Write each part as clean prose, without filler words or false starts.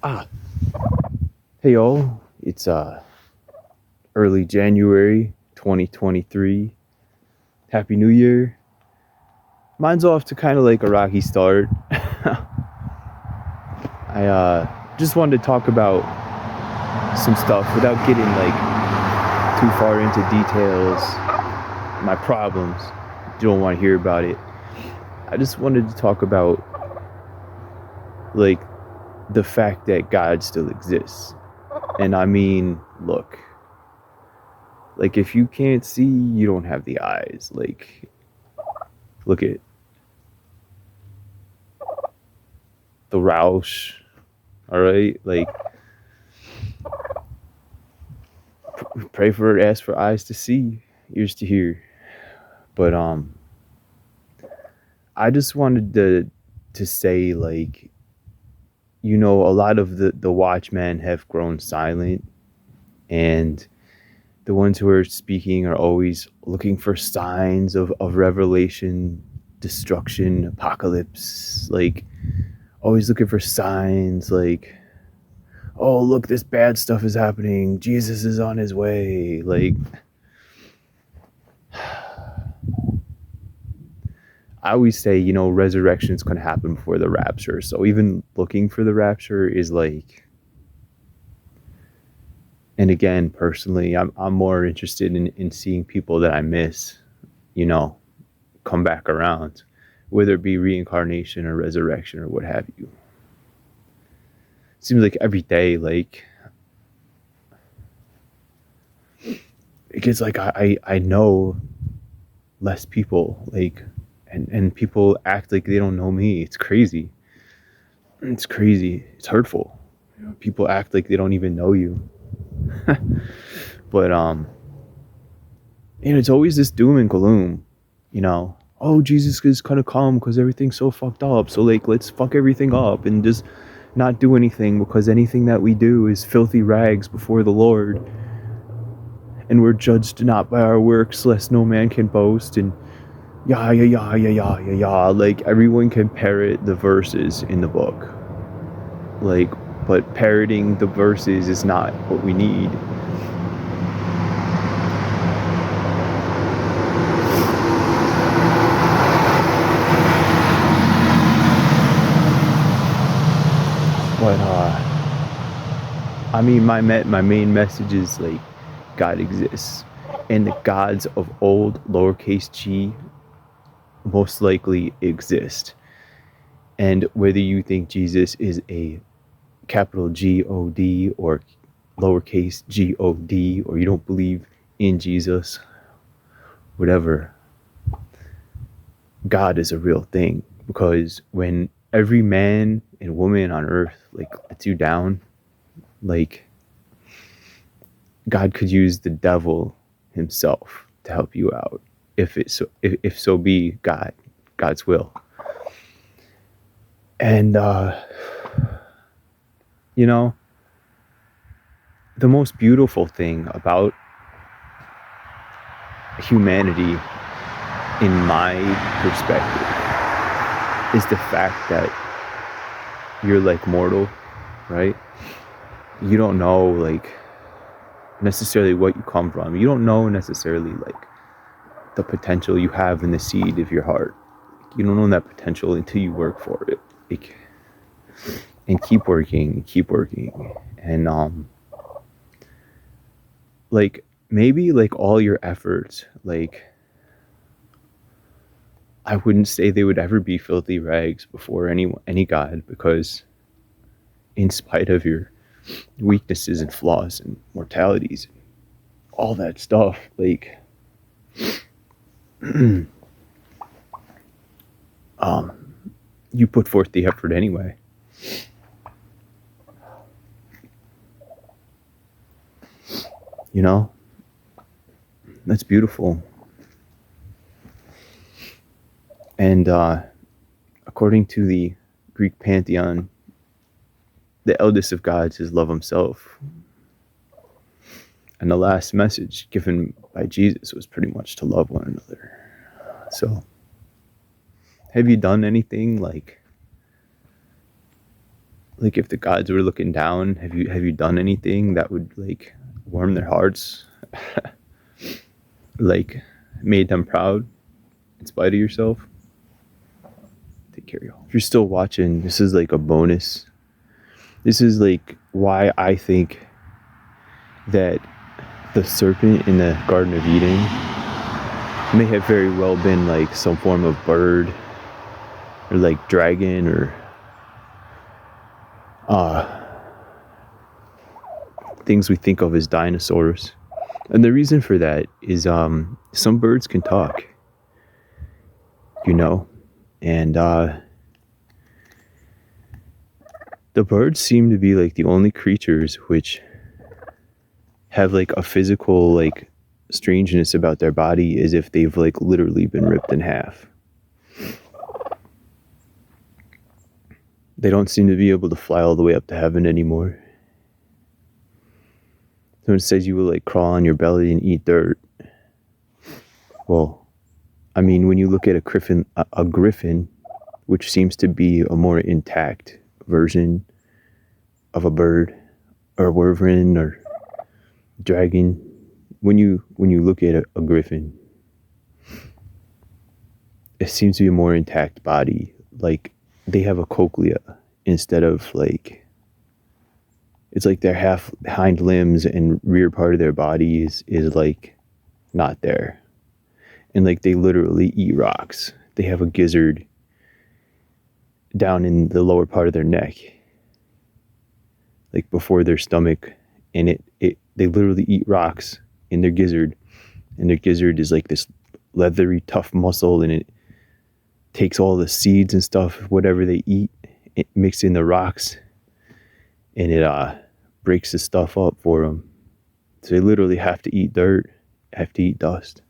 Ah, hey y'all, it's early January 2023. Happy New Year. Mine's off to kind of like a rocky start. I just wanted to talk about some stuff without getting like too far into details. My problems. You don't want to hear about it. I just wanted to talk about like the fact that God still exists. And I mean, look, like if you can't see, you don't have the eyes. Like look at the Roush, all right? Like pray for, ask for eyes to see, ears to hear. But I just wanted to say, like, a lot of the watchmen have grown silent, and the ones who are speaking are always looking for signs of revelation, destruction, apocalypse, like always looking for signs, like, oh, look, this bad stuff is happening, Jesus is on his way. Like, I always say, resurrection is going to happen before the rapture. So even looking for the rapture is like, and again, personally, I'm more interested in seeing people that I miss, come back around, whether it be reincarnation or resurrection or what have you. It seems like every day, like, it gets like I know less people, like, and people act like they don't know me. It's crazy. It's crazy. It's hurtful. People act like they don't even know you. But it's always this doom and gloom, oh, Jesus is gonna come because everything's so fucked up, so like let's fuck everything up and just not do anything, because anything that we do is filthy rags before the Lord, and we're judged not by our works, lest no man can boast. And like everyone can parrot the verses in the book, like, but parroting the verses is not what we need. But I mean, my main message is like, God exists, and the gods of old, lowercase g, most likely exist. And whether you think Jesus is a capital G-O-D or lowercase G-O-D, or you don't believe in Jesus, whatever, God is a real thing. Because when every man and woman on earth like lets you down, like, God could use the devil himself to help you out, if so be God's will. And the most beautiful thing about humanity, in my perspective, is the fact that you're like mortal, right? You don't know like necessarily what you come from. You don't know necessarily like the potential you have in the seed of your heart. You don't know that potential until you work for it, like, and keep working, and like maybe like all your efforts, like, I wouldn't say they would ever be filthy rags before any God, because in spite of your weaknesses and flaws and mortalities, all that stuff, like, you put forth the effort anyway. That's beautiful. And according to the Greek pantheon, the eldest of gods is love himself. And the last message given by Jesus was pretty much to love one another. So, have you done anything like like if the gods were looking down, have you done anything that would like warm their hearts, like made them proud in spite of yourself? Take care, y'all. If you're still watching, this is like a bonus. This is like why I think that the serpent in the Garden of Eden may have very well been like some form of bird or like dragon or things we think of as dinosaurs. And the reason for that is some birds can talk, you know, and the birds seem to be like the only creatures which have like a physical like strangeness about their body, as if they've like literally been ripped in half. They don't seem to be able to fly all the way up to heaven anymore. Someone says you will like crawl on your belly and eat dirt. Well, I mean, when you look at a griffin, which seems to be a more intact version of a bird or a wyvern or dragon, when you look at a griffin, it seems to be a more intact body. Like they have a cochlea instead of like, it's like their half hind limbs and rear part of their body is like not there. And like they literally eat rocks. They have a gizzard down in the lower part of their neck, like before their stomach, and they literally eat rocks in their gizzard, and their gizzard is like this leathery tough muscle, and it takes all the seeds and stuff, whatever they eat, it mixes in the rocks, and it breaks the stuff up for them. So they literally have to eat dirt, have to eat dust.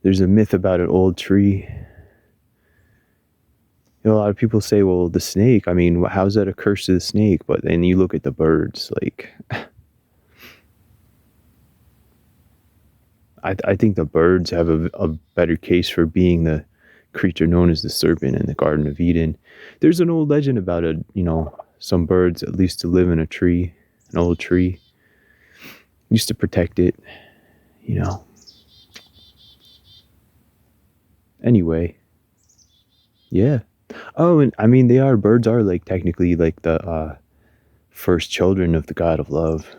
There's a myth about an old tree. You know, a lot of people say, well, the snake, I mean, how's that a curse to the snake? But then you look at the birds, like, I think the birds have a better case for being the creature known as the serpent in the Garden of Eden. There's an old legend about some birds that used to live in a tree, an old tree, used to protect it, you know. Anyway, yeah. Oh, and I mean, birds are like technically like the first children of the god of love.